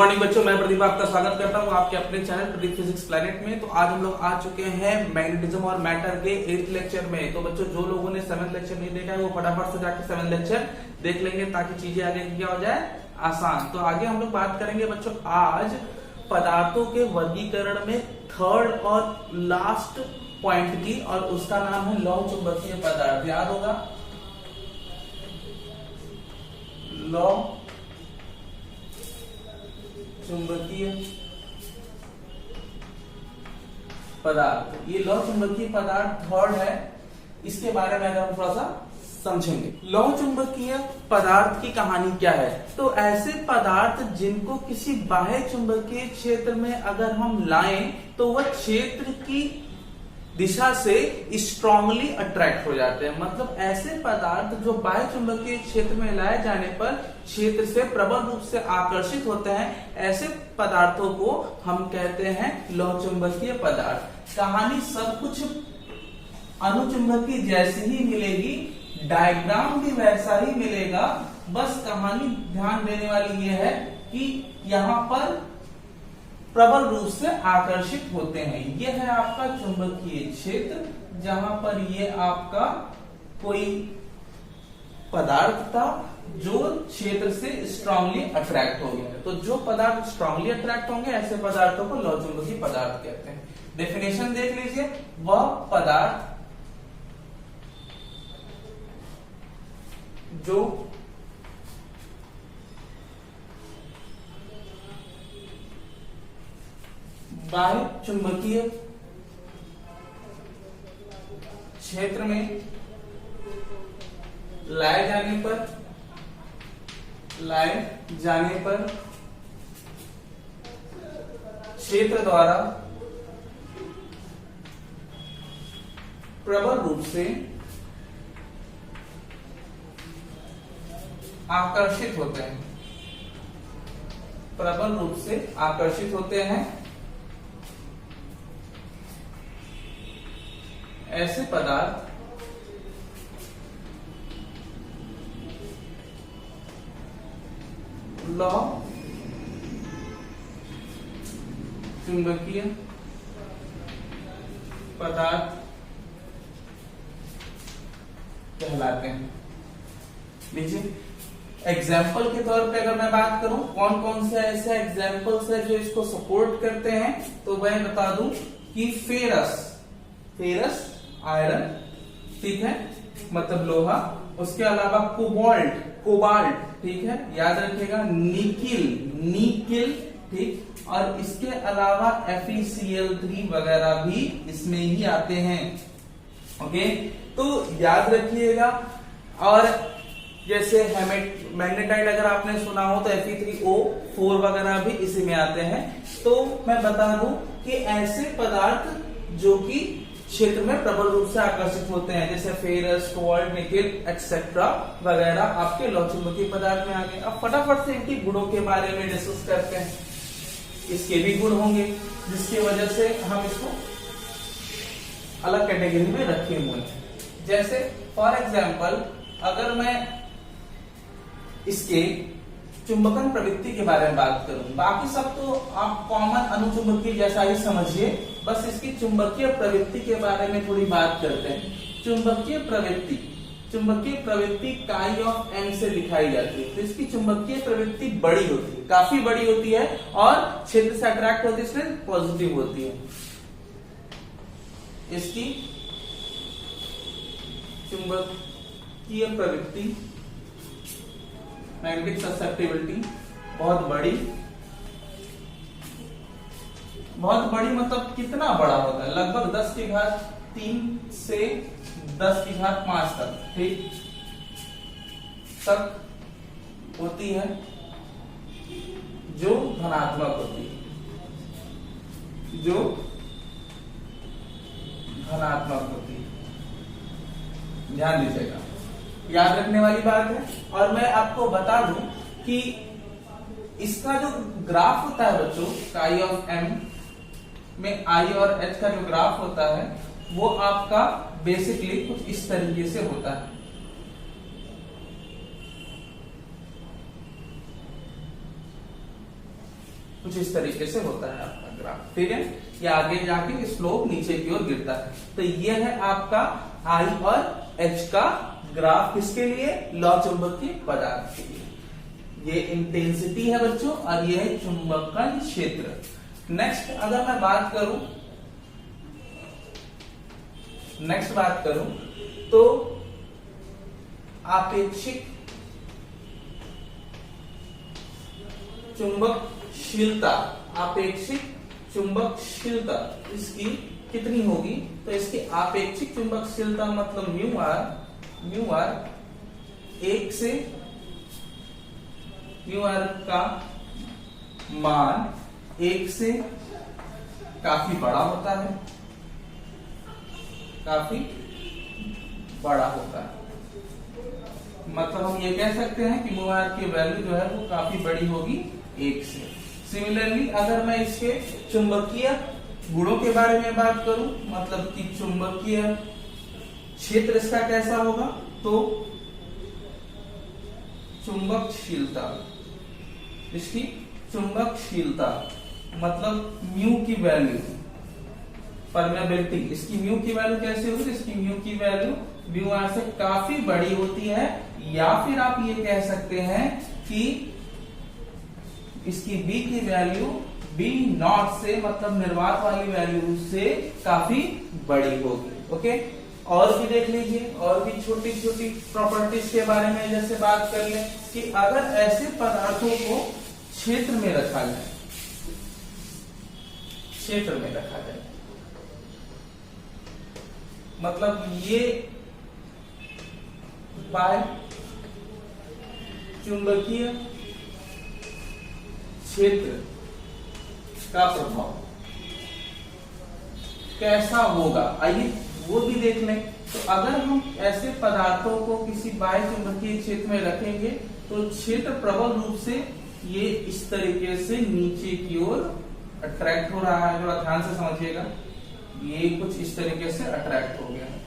Morning बच्चों, मैं प्रदीप आपका स्वागत करता हूं आपके अपने चैनल प्रदीप फिजिक्स प्लैनेट में। तो आज हम लोग आ चुके हैं मैग्नेटिज्म और मैटर के 8th लेक्चर में। तो बच्चों, जो लोगों ने 7th लेक्चर नहीं देखा है वो फटाफट से जाके 7th लेक्चर देख लेंगे ताकि चीजें आगे क्या हो जाए, आसान। तो आगे हम लोग बात करेंगे बच्चों आज पदार्थों के वर्गीकरण में थर्ड और लास्ट पॉइंट की, और उसका नाम है लौह चुंबकीय पदार्थ। याद होगा लौह चुंबकीय पदार्थ। ये लौह चुंबकीय पदार्थ थर्ड है, इसके बारे में अगर हम थोड़ा सा समझेंगे। लौह चुंबकीय पदार्थ की कहानी क्या है? तो ऐसे पदार्थ जिनको किसी बाह्य चुंबकीय क्षेत्र में अगर हम लाएं तो वह क्षेत्र की दिशा से स्ट्रांगली अट्रैक्ट हो जाते हैं। मतलब ऐसे पदार्थ जो बाह्य चुंबकीय क्षेत्र में लाए जाने पर क्षेत्र से प्रबल रूप से आकर्षित होते हैं, ऐसे पदार्थों को हम कहते हैं लौह चुंबकीय पदार्थ। कहानी सब कुछ अनुचुंबकीय जैसी ही मिलेगी, डायग्राम भी वैसा ही मिलेगा। बस कहानी ध्यान देने वाली यह है कि यहां पर प्रबल रूप से आकर्षित होते हैं। यह है आपका चुंबकीय क्षेत्र, जहां पर ये आपका कोई पदार्थ था जो क्षेत्र से स्ट्रांगली अट्रैक्ट हो गया। तो जो पदार्थ स्ट्रांगली अट्रैक्ट होंगे ऐसे पदार्थों को लौह चुंबकीय पदार्थ कहते हैं। डेफिनेशन देख लीजिए, वह पदार्थ जो बाह्य चुंबकीय क्षेत्र में लाए जाने पर क्षेत्र द्वारा प्रबल रूप से आकर्षित होते हैं। प्रबल रूप से आकर्षित होते हैं ऐसे पदार्थ लौह चुंबकीय पदार्थ कहलाते हैं। लीजिए एग्जाम्पल के तौर पे अगर मैं बात करूं कौन कौन से ऐसे एग्जाम्पल्स है जो इसको सपोर्ट करते हैं, तो मैं बता दूं कि फेरस आयरन, ठीक है, मतलब लोहा। उसके अलावा कोबाल्ट, ठीक है, याद रखिएगा। निकिल, ठीक। और इसके अलावा FeCl3 वगैरह भी इसमें ही आते हैं। ओके, तो याद रखिएगा। और जैसे मैग्नेटाइट अगर आपने सुना हो तो Fe3O4 वगैरह भी इसी में आते हैं। तो मैं बता दूं कि ऐसे पदार्थ जो कि क्षेत्र में प्रबल रूप से आकर्षित होते हैं, जैसे फेरस, कोबाल्ट, निकिल एक्सेट्रा वगैरह आपके लौह चुंबकीय पदार्थ में आ गए। अब फटाफट से इनकी गुणों के बारे में डिस्कस करते हैं। इसके भी गुण होंगे जिसकी वजह से हम इसको अलग कैटेगरी में रखे हुए हैं। जैसे फॉर एग्जाम्पल अगर मैं इसके चुंबकन प्रवृत्ति के बारे में बात करूं, बाकी सब तो आप कॉमन अनुचुंबकीय जैसा ही समझिए, बस इसकी चुंबकीय प्रवृत्ति के बारे में थोड़ी बात करते हैं। चुंबकीय प्रवृत्ति काई ऑफ M से दिखाई जाती है। तो इसकी चुंबकीय प्रवृत्ति बड़ी होती है, काफी बड़ी होती है, और क्षेत्र से अट्रैक्ट होती है, इसलिए पॉजिटिव होती है। इसकी चुंबकीय प्रवृत्ति मैग्नेटिक ससेप्टिबिलिटी बहुत बड़ी मतलब कितना बड़ा होता है? लगभग 10⁻³ से 10⁵ तक, ठीक, तक होती है, जो धनात्मक होती है, ध्यान दीजिएगा, याद रखने वाली बात है। और मैं आपको बता दूं कि इसका जो ग्राफ होता है बच्चों, काई ऑफ M में I और H का जो ग्राफ होता है वो आपका बेसिकली कुछ इस तरीके से होता है। कुछ इस तरीके से होता है आपका ग्राफ, ठीक है। ये आगे जाके स्लोप नीचे की ओर गिरता है। तो ये है आपका I और H का ग्राफ, किसके लिए? लौ चुंबकीय पदार्थ के लिए। ये इंटेंसिटी है बच्चों और ये है चुंबकन क्षेत्र। नेक्स्ट अगर मैं बात करूं तो आपेक्षिक चुंबकशीलता, आपेक्षिक चुंबकशीलता इसकी कितनी होगी? तो इसकी आपेक्षिक चुंबकशीलता मतलब म्यू आर म्यू आर का मान 1 से काफी बड़ा होता है, काफी बड़ा होता है। मतलब हम ये कह सकते हैं कि म्यू आर की वैल्यू जो है वो काफी बड़ी होगी 1 से। सिमिलरली अगर मैं इसके चुंबकीय गुणों के बारे में बात करूं, मतलब कि चुंबकीय क्षेत्र इसका कैसा होगा, तो चुंबकशीलता, इसकी चुंबकशीलता मतलब म्यू की वैल्यू, परमेबिलिटी, इसकी म्यू की वैल्यू कैसी होगी? इसकी म्यू की वैल्यू म्यू आर से काफी बड़ी होती है, या फिर आप ये कह सकते हैं कि इसकी बी की वैल्यू बी नॉट से मतलब निर्वात वाली वैल्यू से काफी बड़ी होगी। ओके, और भी देख लीजिए, और भी छोटी छोटी प्रॉपर्टीज के बारे में जैसे बात कर लें कि अगर ऐसे पदार्थों को क्षेत्र में रखा जाए, क्षेत्र में रखा जाए मतलब ये बाय चुंबकीय क्षेत्र का प्रभाव कैसा होगा, आइए वो भी देख लें। तो अगर हम ऐसे पदार्थों को किसी बाह्य चुंबकीय क्षेत्र में रखेंगे तो क्षेत्र प्रबल रूप से ये इस तरीके से नीचे की ओर अट्रैक्ट हो रहा है। थोड़ा ध्यान से समझिएगा, ये कुछ इस तरीके से अट्रैक्ट हो गया है,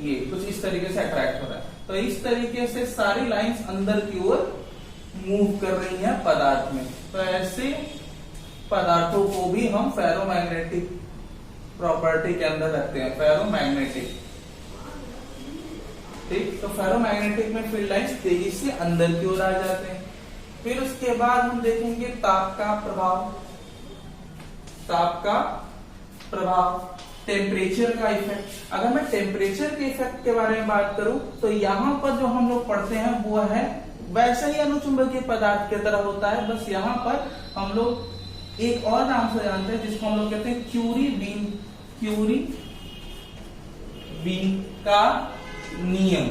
ये कुछ इस तरीके से अट्रैक्ट हो रहा है। तो इस तरीके से सारी लाइंस अंदर की ओर मूव कर रही है पदार्थ में। तो ऐसे पदार्थों को भी हम फेरोमैग्नेटिक प्रॉपर्टी के अंदर रखते हैं, फेरोमैग्नेटिक, ठीक। तो फेरोमैग्नेटिक में फील्ड लाइंस तेजी से अंदर की ओर आ जाते हैं। फिर उसके बाद हम देखेंगे ताप का प्रभाव, ताप का प्रभाव, टेम्परेचर का इफेक्ट। अगर मैं टेम्परेचर के इफेक्ट के बारे में बात करूं तो यहां पर जो हम लोग पढ़ते हैं वो है वैसा ही अनुचुंबकीय पदार्थ की तरह होता है, बस यहां पर हम लोग एक और नाम से जानते हैं जिसको हम लोग कहते हैं क्यूरी बीम, क्यूरी बीम का नियम।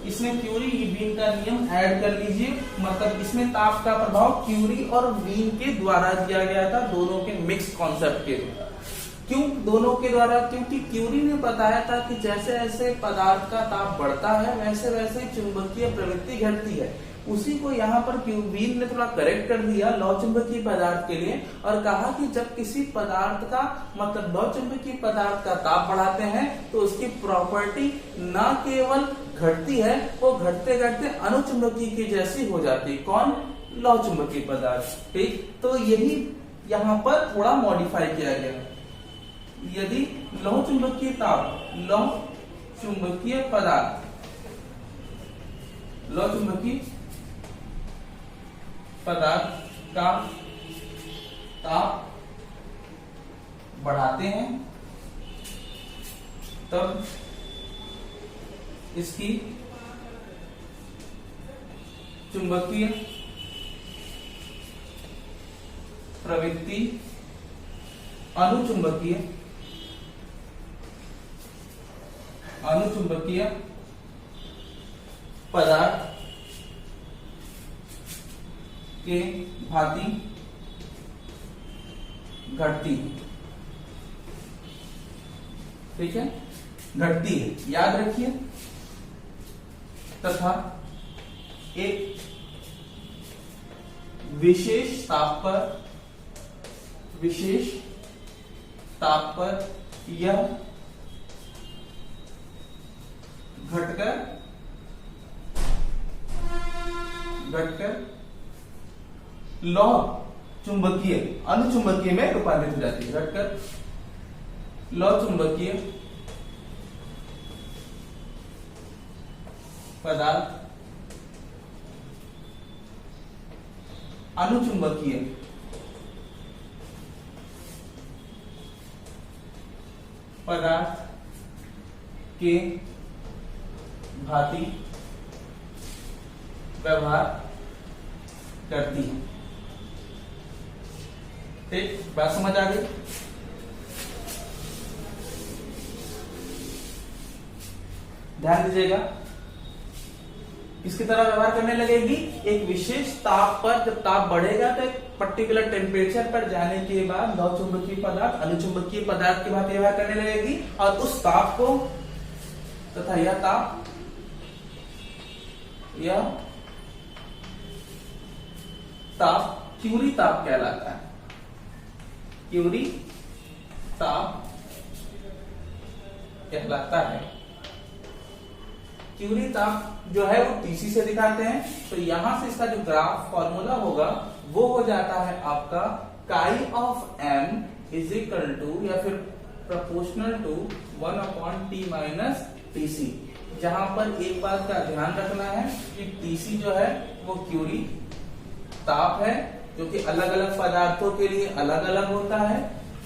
इसमें क्यूरी बीम का नियम ऐड कर लीजिए, मतलब इसमें ताप का प्रभाव क्यूरी और बीम के द्वारा दिया गया था, दोनों के मिक्स कॉन्सेप्ट के द्वारा। क्यों दोनों के द्वारा? क्योंकि क्यूरी ने बताया था कि जैसे जैसे पदार्थ का ताप बढ़ता है वैसे वैसे चुंबकीय प्रवृत्ति घटती है। उसी को यहाँ पर बीम ने थोड़ा करेक्ट कर दिया लौ चुंबकीय पदार्थ के लिए और कहा कि जब किसी पदार्थ का मतलब लौ चुंबकीय पदार्थ का ताप बढ़ाते हैं तो उसकी प्रॉपर्टी न केवल घटती है, वो घटते घटते अनुचुंबकीय की जैसी हो जाती है। कौन? लौ चुंबकीय पदार्थ, ठीक। तो यही यहाँ पर थोड़ा मॉडिफाई किया गया है। यदि लौ चुंबकीय ताप, लौ चुंबकीय पदार्थ, लौ चुंबकीय पदार्थ का ताप बढ़ाते हैं तब इसकी चुंबकीय प्रवृत्ति अनुचुंबकीय पदार्थ के भांति घटती है, ठीक है, घटती है, याद रखिए। तथा एक विशेष ताप पर यह घटकर लौह चुंबकीय अनुचुंबकीय में रूपांतरित हो जाती है। घटकर लौह चुंबकीय पदार्थ अनुचुंबकीय पदार्थ के भांति व्यवहार करती है। ठीक, बात समझ आ गई? ध्यान दीजिएगा, किसकी तरह व्यवहार करने लगेगी? एक विशेष ताप पर, जब ताप बढ़ेगा तो एक पर्टिकुलर टेम्परेचर पर जाने के बाद लौह चुंबकीय पदार्थ अनुचुंबकीय पदार्थ की भांति व्यवहार करने लगेगी और उस ताप को तथा यह ताप क्यूरी ताप कहलाता है। क्यूरी ताप कहलाता है। क्यूरी ताप जो है वो टीसी से दिखाते हैं। तो यहां से इसका जो ग्राफ फॉर्मूला होगा वो हो जाता है आपका chi of M is equal to या फिर proportional to 1/T minus TC. जहां पर एक बात का ध्यान रखना है कि टीसी जो है वो क्यूरी ताप है, जो कि अलग अलग पदार्थों के लिए अलग अलग होता है,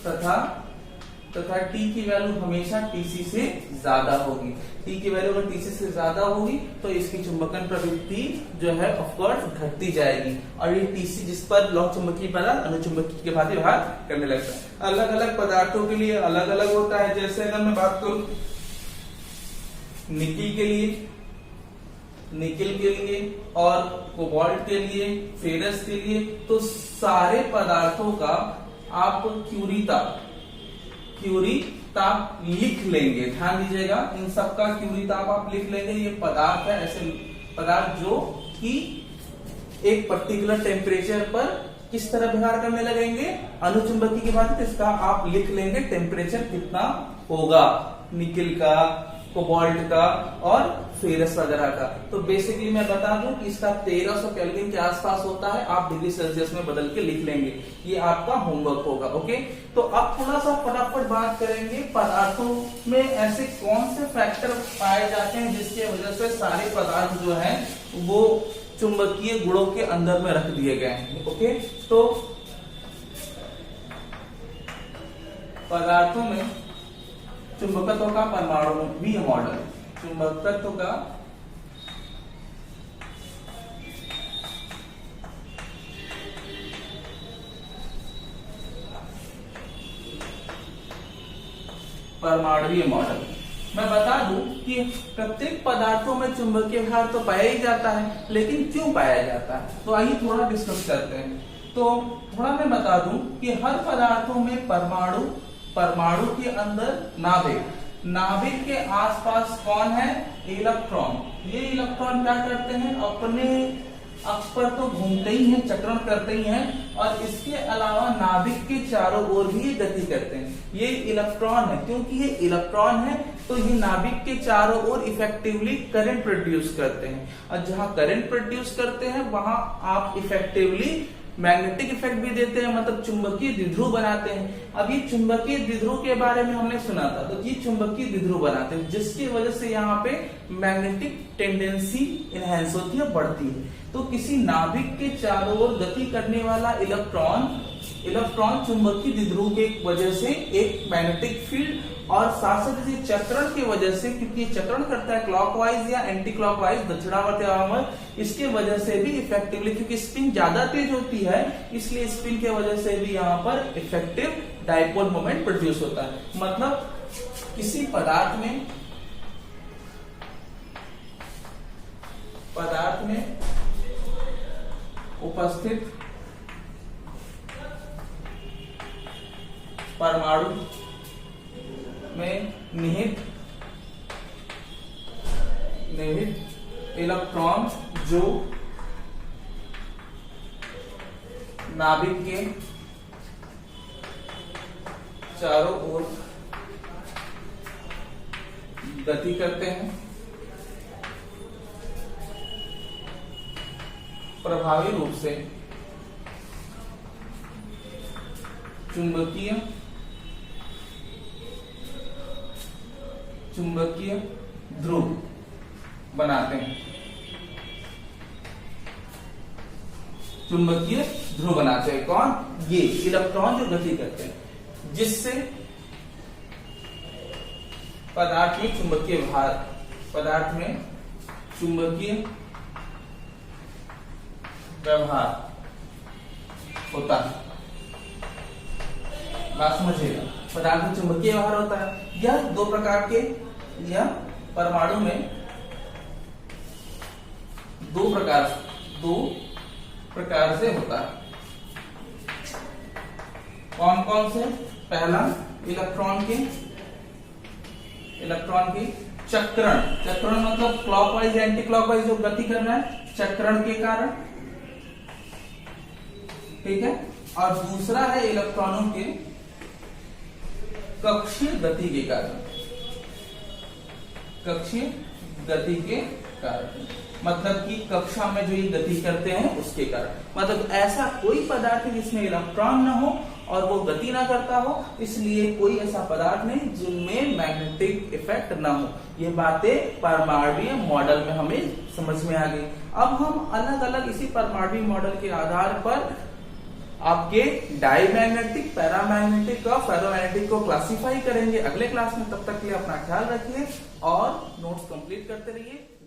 तथा टी की वैल्यू हमेशा टीसी से ज्यादा होगी। टी की वैल्यू अगर टीसी से ज्यादा होगी तो इसकी चुंबकन प्रवृत्ति जो है ऑफकोर्स घटती जाएगी और ये टीसी जिस पर लौह चुंबकीय पदार्थ अनुचुंबकीय के भांति व्यवहार करने लगता है। अलग अलग पदार्थों के लिए अलग अलग होता है। जैसे अगर मैं बात करूं निकिल के लिए और कोबाल्ट के लिए, फेरस के लिए, तो सारे पदार्थों का आप क्यूरी ताप लिख लेंगे। ध्यान दीजिएगा, इन सब का क्यूरी ताप आप लिख लेंगे। ये पदार्थ है, ऐसे पदार्थ जो कि एक पर्टिकुलर टेम्परेचर पर किस तरह व्यवहार करने लगेंगे अनुचुंबकीय की बात, इसका आप लिख लेंगे टेम्परेचर कितना होगा निकिल का, कोबाल्ट का और फेरस वगैरह का। तो बेसिकली मैं बता दूं कि इसका 1300 केल्विन के आसपास होता है। आप डिग्री सेल्सियस में बदल के लिख लेंगे, ये आपका होमवर्क होगा। ओके, तो अब थोड़ा सा फटाफट बात करेंगे पदार्थों में ऐसे कौन से फैक्टर पाए जाते हैं जिसकी वजह से सारे पदार्थ जो है वो चुंबकीय गुणों के अंदर में रख दिए गए हैं। ओके, तो पदार्थों में चुंबकत्व का परमाणु मॉडल, चुंबकत्व का परमाणुवीय मॉडल। मैं बता दूं कि प्रत्येक पदार्थों में चुंबकीय भार तो पाया ही जाता है, लेकिन क्यों पाया जाता है तो आइए थोड़ा डिस्कस करते हैं। तो थोड़ा मैं बता दूं कि हर पदार्थों में परमाणु के अंदर नाभिक के आसपास कौन है? इलेक्ट्रॉन। ये इलेक्ट्रॉन क्या करते हैं? अपने अक्ष पर तो घूमते ही हैं, चक्रण करते ही हैं, और इसके अलावा नाभिक के चारों ओर भी ये गति करते हैं। ये इलेक्ट्रॉन है, क्योंकि ये इलेक्ट्रॉन है तो ये नाभिक के चारों ओर इफेक्टिवली करंट प्रोड्यूस करते हैं, और जहां करंट प्रोड्यूस करते हैं वहां आप इफेक्टिवली मैग्नेटिक इफेक्ट भी देते हैं, मतलब चुंबकीय द्विध्रुव बनाते हैं। अब ये चुंबकीय द्विध्रुव के बारे में हमने सुना था, तो ये चुंबकीय द्विध्रुव बनाते हैं जिसकी वजह से यहाँ पे मैग्नेटिक टेंडेंसी इनहेंस होती है, बढ़ती है। तो किसी नाभिक के चारों ओर गति करने वाला इलेक्ट्रॉन चुंबकीय द्विध्रुव के वजह से एक मैग्नेटिक फील्ड और साथ साथ इसी चक्रण की वजह से, क्योंकि चक्रण करता है क्लॉकवाइज या एंटी क्लॉकवाइज, दक्षिणावर्त या वामावर्त, इसके वजह से भी इफेक्टिवली, क्योंकि स्पिन ज्यादा तेज होती है इसलिए स्पिन के वजह से भी यहाँ पर इफेक्टिव डाइपोल मोमेंट प्रोड्यूस होता है। मतलब किसी पदार्थ में उपस्थित परमाणु में निहित इलेक्ट्रॉन जो नाभिक के चारों ओर गति करते हैं, प्रभावी रूप से चुंबकीय ध्रुव बनाते हैं, चुंबकीय ध्रुव बनाते हैं। कौन? ये इलेक्ट्रॉन जो गति करते हैं, जिससे पदार्थ में चुंबकीय भार, पदार्थ में चुंबकीय व्यवहार होता है। बात समझिएगा, पदार्थ में चुंबकीय व्यवहार होता है। यह दो प्रकार के, यह परमाणु में दो प्रकार से होता है। कौन कौन से? पहला, इलेक्ट्रॉन की चक्रण, चक्रण मतलब क्लॉकवाइज एंटी क्लॉकवाइज जो गति कर रहा है, चक्रण के कारण, ठीक है। और दूसरा है इलेक्ट्रॉनों के कक्षीय गति के कारण, कक्षीय गति के कारण, मतलब कि कक्षा में जो ये गति करते हैं उसके कारण। मतलब ऐसा कोई पदार्थ है जिसमें इलेक्ट्रॉन ना हो और वो गति ना करता हो, इसलिए कोई ऐसा पदार्थ नहीं जिनमें मैग्नेटिक इफेक्ट ना हो। ये बातें परमाणु मॉडल में हमें समझ में आ गई। अब हम अलग अलग इसी परमाणु मॉडल के आधार पर आपके डायमैग्नेटिक, पैरामैग्नेटिक और फेरोमैग्नेटिक को क्लासिफाई करेंगे अगले क्लास में। तब तक के लिए अपना ख्याल रखिए और नोट्स कंप्लीट करते रहिए।